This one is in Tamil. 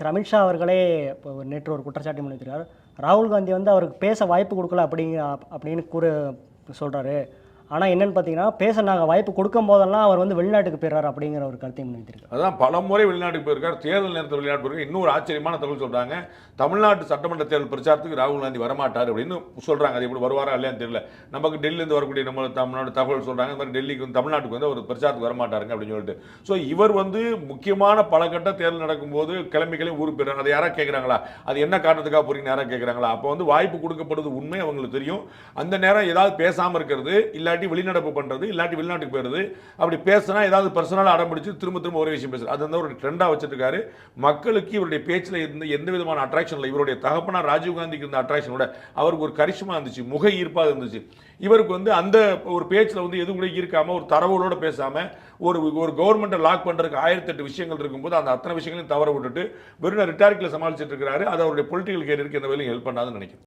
திரு அமித்ஷா அவர்களே இப்போ நேற்று ஒரு குற்றச்சாட்டு முன்வைத்திருக்கார். ராகுல் காந்தி வந்து அவருக்கு பேச வாய்ப்பு கொடுக்கல அப்படின்னு சொல்றாரு. ஆனால் என்னன்னு பார்த்தீங்கன்னா, பேச நாங்கள் வாய்ப்பு கொடுக்கும் போதெல்லாம் அவர் வந்து வெளிநாட்டுக்கு போயிடுறாரு அப்படிங்கிற ஒரு கருத்தை முன்வைத்திருக்காரு. அதான் பல முறை வெளிநாட்டுக்கு போயிருக்கார், தேர்தல் நேரத்தில் வெளிநாட்டு போயிருக்கார். இன்னொரு ஆச்சரியமான தகவல் சொல்றாங்க, தமிழ்நாட்டு சட்டமன்ற தேர்தல் பிரச்சாரத்துக்கு ராகுல் காந்தி வரமாட்டார் அப்படின்னு சொல்றாங்க. அது எப்படி வருவாரா இல்லையான்னு தெரியல. நமக்கு டெல்லியிலிருந்து வரக்கூடிய நம்ம தமிழ்நாடு தகவல் சொல்றாங்க, இந்த மாதிரி டெல்லிக்கு வந்து தமிழ்நாட்டுக்கு வந்து அவர் பிரச்சாரத்துக்கு வரமாட்டாருங்க அப்படின்னு சொல்லிட்டு. ஸோ இவர் வந்து முக்கியமான பல கட்ட தேர்தல் நடக்கும்போது கிளம்பி ஊருக்கு போயிடுறாங்க. அதை யாராவது கேட்குறாங்களா? அது என்ன காரணத்துக்காக போறீங்க யாராவது கேட்குறாங்களா? அப்போ வந்து வாய்ப்பு கொடுக்கப்படுவது உண்மை, அவங்களுக்கு தெரியும். அந்த நேரம் ஏதாவது பேசாமல் இருக்கிறது, இல்லாட்டி வெளிநடப்பு பண்றது, இல்லாட்டி வெளிநாட்டுக்கு போயிடுறது. அப்படி பேசினா ஏதாவது பர்சனலாக அடம்பிடிச்சு திரும்ப ஒரே விஷயம் பேசுறது. அது வந்து ஒரு ட்ரெண்டாக வச்சிருக்காரு. மக்களுக்கு இவருடைய பேச்சில் இருந்த எந்த விதமான அட்ராக்ஷன் இல்லை. இவருடைய தகப்பனார் ராஜீவ்காந்திக்கு இருந்த அட்ராக்ஷனோட அவருக்கு ஒரு கரிஷ்மா இருந்துச்சு, முக ஈர்ப்பாக இருந்துச்சு. இவருக்கு வந்து அந்த ஒரு பேச்சில் வந்து எது கூட ஈர்க்காம, ஒரு தரவுகளோட பேசாம, ஒரு கவர்மெண்ட்டை லாக் பண்றதுக்கு 1008 விஷயங்கள் இருக்கும்போது அந்த அத்தனை விஷயங்களையும் தவற விட்டுட்டு வெறும் ரிட்டாரிக்கில் சமாளிச்சுட்டு இருக்கிறாரு. அது அவருடைய பொலிட்டிக்கல் கேரியருக்கு எந்த வேலையும் ஹெல்ப் பண்ணாதுன்னு நினைக்கிறேன்.